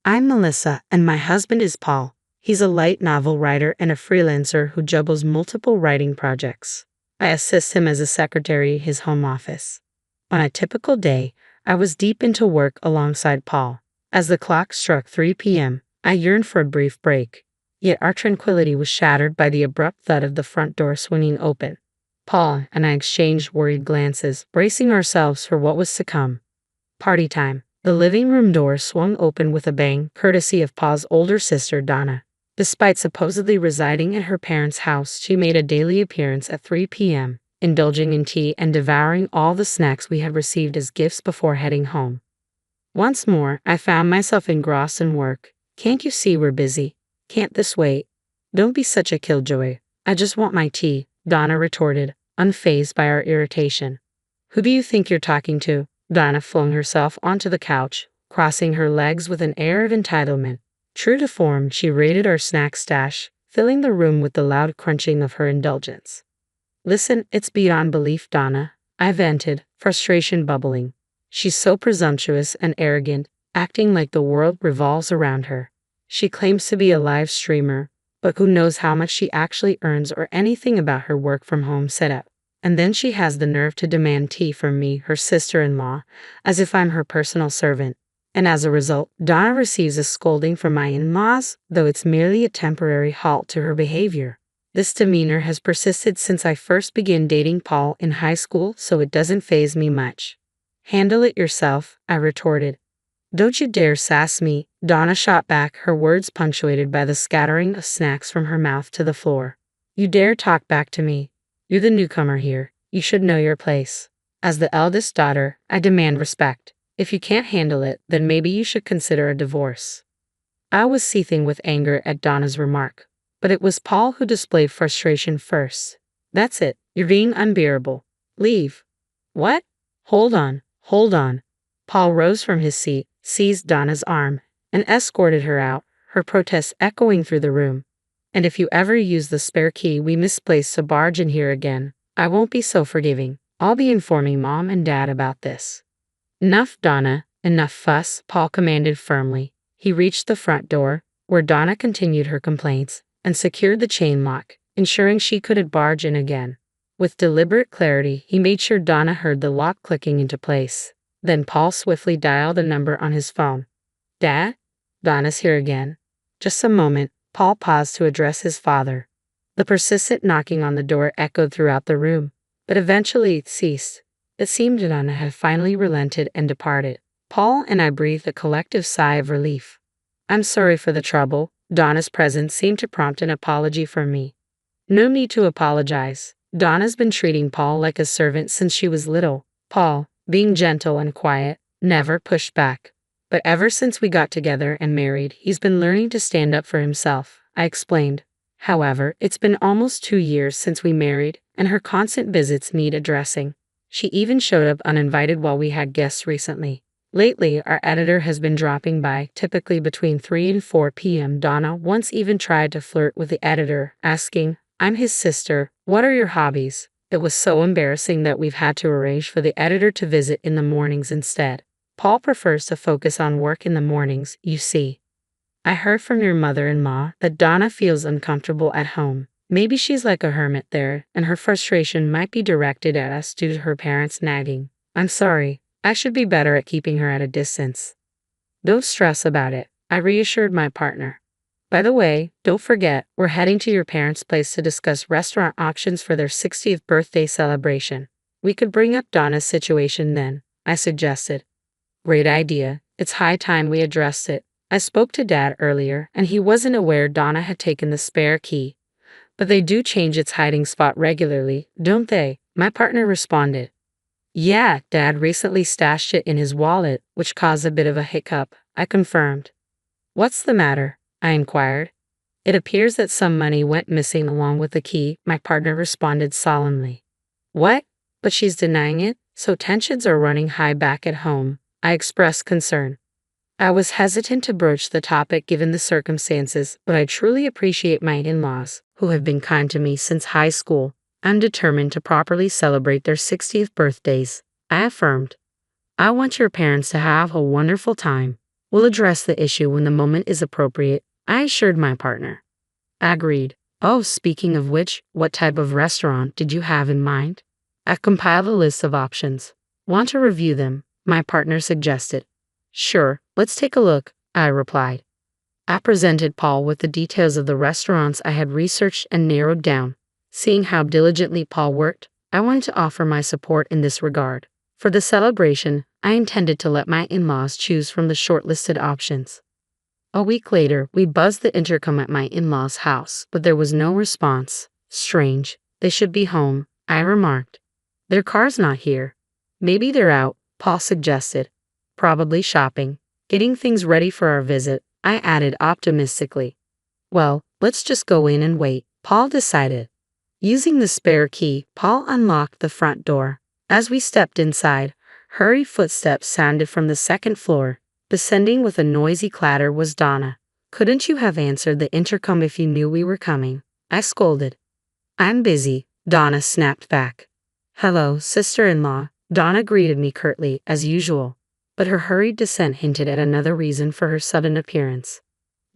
I'm Melissa, and my husband is Paul. He's a light novel writer and a freelancer who juggles multiple writing projects. I assist him as a secretary in his home office. On a typical day, I was deep into work alongside Paul. As the clock struck 3 p.m., I yearned for a brief break. Yet our tranquility was shattered by the abrupt thud of the front door swinging open. Paul and I exchanged worried glances, bracing ourselves for what was to come. Party time. The living room door swung open with a bang, courtesy of Paul's older sister, Donna. Despite supposedly residing at her parents' house, she made a daily appearance at 3 p.m., indulging in tea and devouring all the snacks we had received as gifts before heading home. Once more, I found myself engrossed in work. Can't you see we're busy? Can't this wait? Don't be such a killjoy. I just want my tea, Donna retorted, unfazed by our irritation. Who do you think you're talking to? Donna flung herself onto the couch, crossing her legs with an air of entitlement. True to form, she raided our snack stash, filling the room with the loud crunching of her indulgence. Listen, it's beyond belief, Donna, I vented, frustration bubbling. She's so presumptuous and arrogant, acting like the world revolves around her. She claims to be a live streamer, but who knows how much she actually earns or anything about her work-from-home setup. And then she has the nerve to demand tea from me, her sister-in-law, as if I'm her personal servant. And as a result, Donna receives a scolding from my in-laws, though it's merely a temporary halt to her behavior. This demeanor has persisted since I first began dating Paul in high school, so it doesn't faze me much. Handle it yourself, I retorted. Don't you dare sass me, Donna shot back, her words punctuated by the scattering of snacks from her mouth to the floor. You dare talk back to me? You're the newcomer here. You should know your place. As the eldest daughter, I demand respect. If you can't handle it, then maybe you should consider a divorce. I was seething with anger at Donna's remark, but it was Paul who displayed frustration first. That's it. You're being unbearable. Leave. What? Hold on. Paul rose from his seat, seized Donna's arm, and escorted her out, her protests echoing through the room. And if you ever use the spare key we misplaced to barge in here again, I won't be so forgiving. I'll be informing Mom and Dad about this. Enough, Donna, enough fuss, Paul commanded firmly. He reached the front door, where Donna continued her complaints, and secured the chain lock, ensuring she couldn't barge in again. With deliberate clarity, he made sure Donna heard the lock clicking into place. Then Paul swiftly dialed a number on his phone. Dad? Donna's here again. Just a moment. Paul paused to address his father. The persistent knocking on the door echoed throughout the room, but eventually it ceased. It seemed Donna had finally relented and departed. Paul and I breathed a collective sigh of relief. I'm sorry for the trouble. Donna's presence seemed to prompt an apology from me. No need to apologize. Donna's been treating Paul like a servant since she was little. Paul, being gentle and quiet, never pushed back. But ever since we got together and married, he's been learning to stand up for himself, I explained. However, it's been almost 2 years since we married, and her constant visits need addressing. She even showed up uninvited while we had guests recently. Lately, our editor has been dropping by, typically between 3 and 4 p.m. Donna once even tried to flirt with the editor, asking, I'm his sister, what are your hobbies? It was so embarrassing that we've had to arrange for the editor to visit in the mornings instead. Paul prefers to focus on work in the mornings, you see. I heard from your mother-in-law that Donna feels uncomfortable at home. Maybe she's like a hermit there, and her frustration might be directed at us due to her parents nagging. I'm sorry. I should be better at keeping her at a distance. Don't stress about it, I reassured my partner. By the way, don't forget, we're heading to your parents' place to discuss restaurant options for their 60th birthday celebration. We could bring up Donna's situation then, I suggested. Great idea. It's high time we addressed it. I spoke to Dad earlier, and he wasn't aware Donna had taken the spare key. But they do change its hiding spot regularly, don't they? My partner responded. Yeah, Dad recently stashed it in his wallet, which caused a bit of a hiccup, I confirmed. What's the matter? I inquired. It appears that some money went missing along with the key, my partner responded solemnly. What? But she's denying it, so tensions are running high back at home. I expressed concern. I was hesitant to broach the topic given the circumstances, but I truly appreciate my in-laws, who have been kind to me since high school. I'm determined to properly celebrate their 60th birthdays, I affirmed. I want your parents to have a wonderful time. We'll address the issue when the moment is appropriate, I assured my partner. Agreed. Oh, speaking of which, what type of restaurant did you have in mind? I compiled a list of options. Want to review them? My partner suggested. Sure, let's take a look, I replied. I presented Paul with the details of the restaurants I had researched and narrowed down. Seeing how diligently Paul worked, I wanted to offer my support in this regard. For the celebration, I intended to let my in-laws choose from the shortlisted options. A week later, we buzzed the intercom at my in-laws' house, but there was no response. Strange. They should be home, I remarked. Their car's not here. Maybe they're out, Paul suggested. Probably shopping. Getting things ready for our visit, I added optimistically. Well, let's just go in and wait, Paul decided. Using the spare key, Paul unlocked the front door. As we stepped inside, hurried footsteps sounded from the second floor. Descending with a noisy clatter was Donna. Couldn't you have answered the intercom if you knew we were coming? I scolded. I'm busy, Donna snapped back. Hello, sister-in-law, Donna greeted me curtly, as usual. But her hurried descent hinted at another reason for her sudden appearance.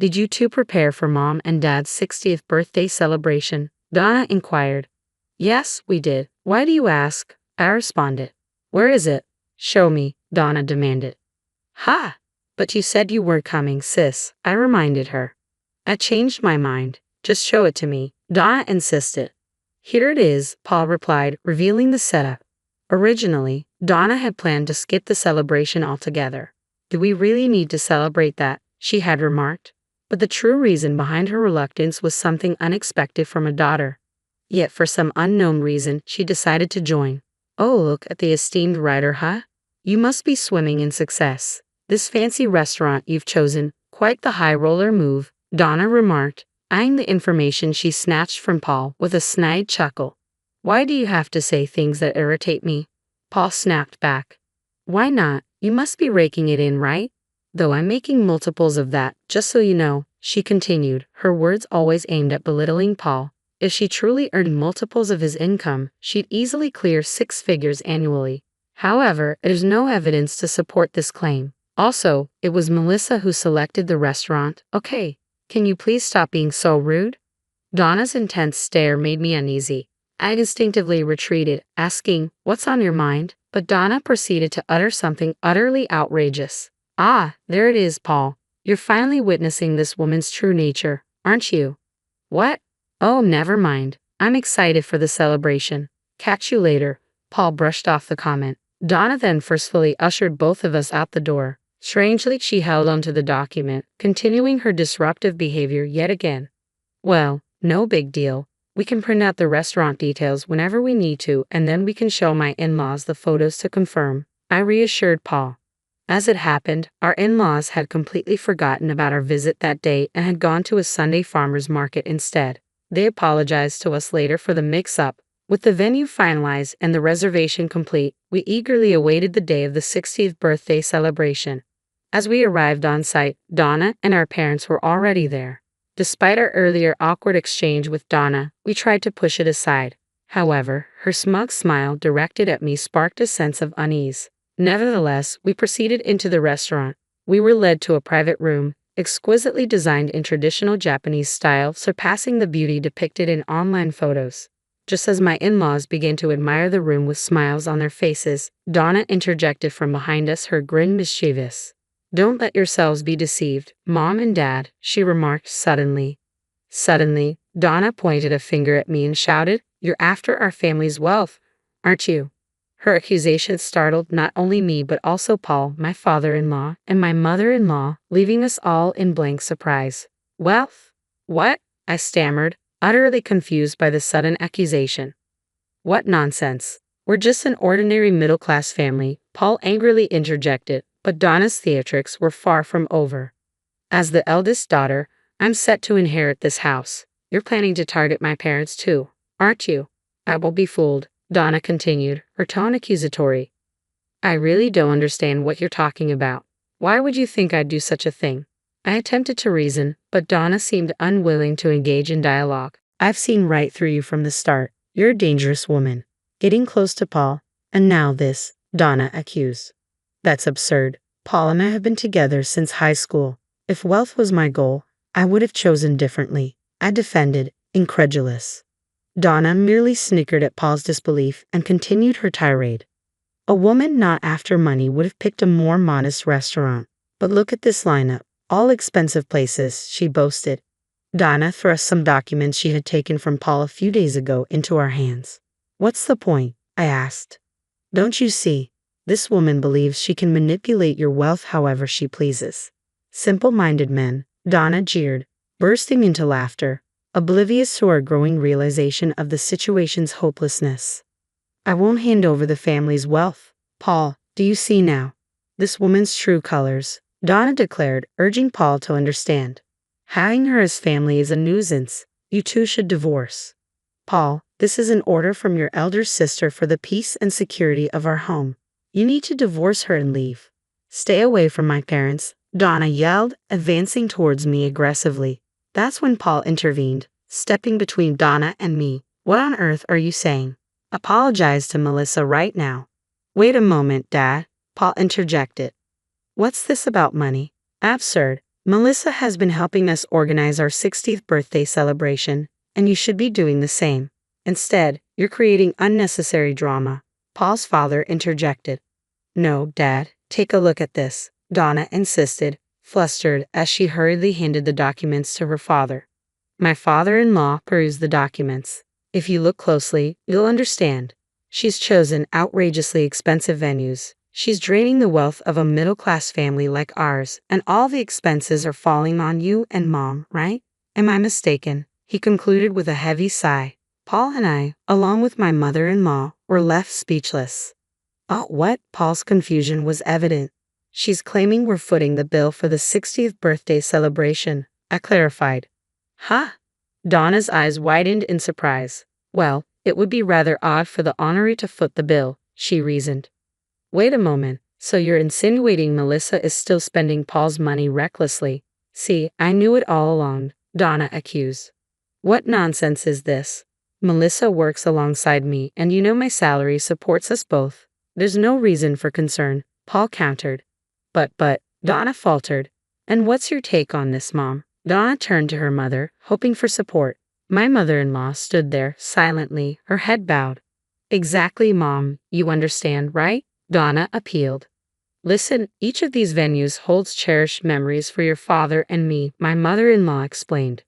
Did you two prepare for Mom and Dad's 60th birthday celebration? Donna inquired. Yes, we did. Why do you ask? I responded. Where is it? Show me, Donna demanded. Ha! But you said you were coming, sis, I reminded her. I changed my mind. Just show it to me, Donna insisted. Here it is, Paul replied, revealing the setup. Originally, Donna had planned to skip the celebration altogether. Do we really need to celebrate that? She had remarked. But the true reason behind her reluctance was something unexpected from a daughter. Yet for some unknown reason, she decided to join. Oh, look at the esteemed writer, huh? You must be swimming in success. This fancy restaurant you've chosen, quite the high roller move, Donna remarked, eyeing the information she snatched from Paul with a snide chuckle. Why do you have to say things that irritate me? Paul snapped back. Why not? You must be raking it in, right? Though I'm making multiples of that, just so you know, she continued, her words always aimed at belittling Paul. If she truly earned multiples of his income, she'd easily clear 6 figures annually. However, there's no evidence to support this claim. Also, it was Melissa who selected the restaurant. Okay, can you please stop being so rude? Donna's intense stare made me uneasy. I instinctively retreated, asking, what's on your mind? But Donna proceeded to utter something utterly outrageous. Ah, there it is, Paul. You're finally witnessing this woman's true nature, aren't you? What? Oh, never mind. I'm excited for the celebration. Catch you later. Paul brushed off the comment. Donna then forcefully ushered both of us out the door. Strangely, she held onto the document, continuing her disruptive behavior yet again. Well, no big deal. We can print out the restaurant details whenever we need to, and then we can show my in-laws the photos to confirm, I reassured Paul. As it happened, our in-laws had completely forgotten about our visit that day and had gone to a Sunday farmers market instead. They apologized to us later for the mix-up. With the venue finalized and the reservation complete, we eagerly awaited the day of the 60th birthday celebration. As we arrived on site, Donna and our parents were already there. Despite our earlier awkward exchange with Donna, we tried to push it aside. However, her smug smile directed at me sparked a sense of unease. Nevertheless, we proceeded into the restaurant. We were led to a private room, exquisitely designed in traditional Japanese style, surpassing the beauty depicted in online photos. Just as my in-laws began to admire the room with smiles on their faces, Donna interjected from behind us, her grin mischievous. Don't let yourselves be deceived, Mom and Dad, she remarked suddenly. Suddenly, Donna pointed a finger at me and shouted, You're after our family's wealth, aren't you? Her accusation startled not only me but also Paul, my father-in-law, and my mother-in-law, leaving us all in blank surprise. Wealth? What? I stammered, utterly confused by the sudden accusation. What nonsense. We're just an ordinary middle-class family, Paul angrily interjected, but Donna's theatrics were far from over. As the eldest daughter, I'm set to inherit this house. You're planning to target my parents too, aren't you? I won't be fooled, Donna continued, her tone accusatory. I really don't understand what you're talking about. Why would you think I'd do such a thing? I attempted to reason, but Donna seemed unwilling to engage in dialogue. I've seen right through you from the start. You're a dangerous woman. Getting close to Paul, and now this, Donna accused. That's absurd. Paul and I have been together since high school. If wealth was my goal, I would have chosen differently, I defended, incredulous. Donna merely snickered at Paul's disbelief and continued her tirade. A woman not after money would have picked a more modest restaurant. But look at this lineup. All expensive places, she boasted. Donna thrust some documents she had taken from Paul a few days ago into our hands. What's the point? I asked. Don't you see? This woman believes she can manipulate your wealth however she pleases. Simple-minded men, Donna jeered, bursting into laughter, oblivious to our growing realization of the situation's hopelessness. I won't hand over the family's wealth. Paul, do you see now? This woman's true colors, Donna declared, urging Paul to understand. Having her as family is a nuisance. You two should divorce. Paul, this is an order from your elder sister for the peace and security of our home. You need to divorce her and leave. Stay away from my parents, Donna yelled, advancing towards me aggressively. That's when Paul intervened, stepping between Donna and me. What on earth are you saying? Apologize to Melissa right now. Wait a moment, Dad, Paul interjected. What's this about money? Absurd. Melissa has been helping us organize our 60th birthday celebration, and you should be doing the same. Instead, you're creating unnecessary drama, Paul's father interjected. No, Dad, take a look at this, Donna insisted, flustered as she hurriedly handed the documents to her father. My father-in-law perused the documents. If you look closely, you'll understand. She's chosen outrageously expensive venues. She's draining the wealth of a middle-class family like ours, and all the expenses are falling on you and Mom, right? Am I mistaken? He concluded with a heavy sigh. Paul and I, along with my mother-in-law, were left speechless. Oh, what? Paul's confusion was evident. She's claiming we're footing the bill for the 60th birthday celebration, I clarified. Huh? Donna's eyes widened in surprise. Well, it would be rather odd for the honoree to foot the bill, she reasoned. Wait a moment, so you're insinuating Melissa is still spending Paul's money recklessly? See, I knew it all along, Donna accused. What nonsense is this? Melissa works alongside me and you know my salary supports us both. There's no reason for concern, Paul countered. But, Donna faltered. And what's your take on this, Mom? Donna turned to her mother, hoping for support. My mother-in-law stood there, silently, her head bowed. Exactly, Mom, you understand, right? Donna appealed. Listen, each of these venues holds cherished memories for your father and me, my mother-in-law explained.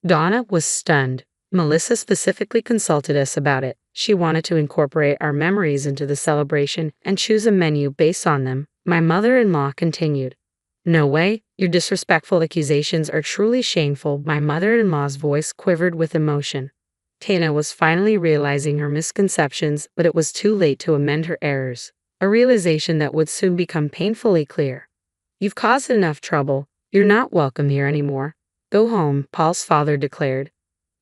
Donna was stunned. Melissa specifically consulted us about it. She wanted to incorporate our memories into the celebration and choose a menu based on them, my mother-in-law continued. No way, your disrespectful accusations are truly shameful. My mother-in-law's voice quivered with emotion. Tana was finally realizing her misconceptions, but it was too late to amend her errors. A realization that would soon become painfully clear. You've caused enough trouble. You're not welcome here anymore. Go home, Paul's father declared.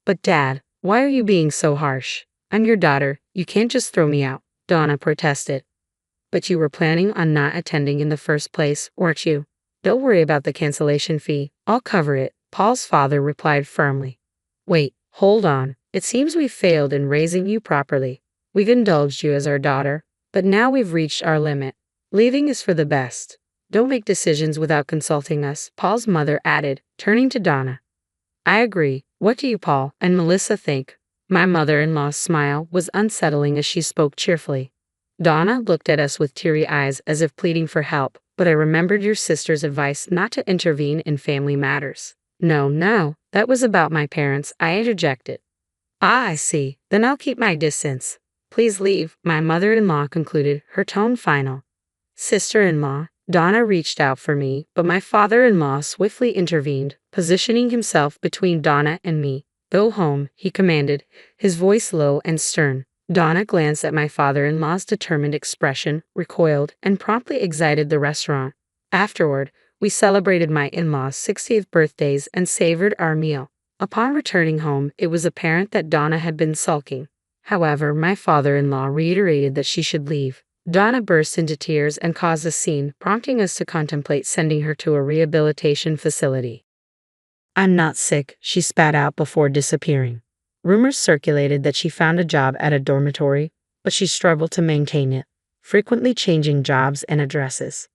But Dad, why are you being so harsh? I'm your daughter. You can't just throw me out, Donna protested. But you were planning on not attending in the first place, weren't you? Don't worry about the cancellation fee. I'll cover it, Paul's father replied firmly. Wait, hold on. It seems we've failed in raising you properly. We've indulged you as our daughter. But now we've reached our limit. Leaving is for the best. Don't make decisions without consulting us, Paul's mother added, turning to Donna. I agree. What do you, Paul, and Melissa think? My mother-in-law's smile was unsettling as she spoke cheerfully. Donna looked at us with teary eyes as if pleading for help, but I remembered your sister's advice not to intervene in family matters. No, that was about my parents, I interjected. Ah, I see. Then I'll keep my distance. Please leave, my mother-in-law concluded, her tone final. Sister-in-law, Donna reached out for me, but my father-in-law swiftly intervened, positioning himself between Donna and me. Go home, he commanded, his voice low and stern. Donna glanced at my father-in-law's determined expression, recoiled, and promptly exited the restaurant. Afterward, we celebrated my in-laws' 60th birthdays and savored our meal. Upon returning home, it was apparent that Donna had been sulking. However, my father-in-law reiterated that she should leave. Donna burst into tears and caused a scene, prompting us to contemplate sending her to a rehabilitation facility. I'm not sick, she spat out before disappearing. Rumors circulated that she found a job at a dormitory, but she struggled to maintain it, frequently changing jobs and addresses.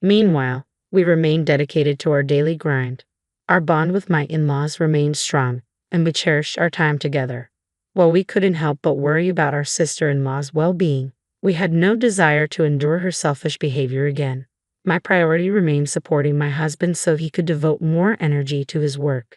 Meanwhile, we remained dedicated to our daily grind. Our bond with my in-laws remained strong, and we cherished our time together. While we couldn't help but worry about our sister-in-law's well-being, we had no desire to endure her selfish behavior again. My priority remained supporting my husband so he could devote more energy to his work.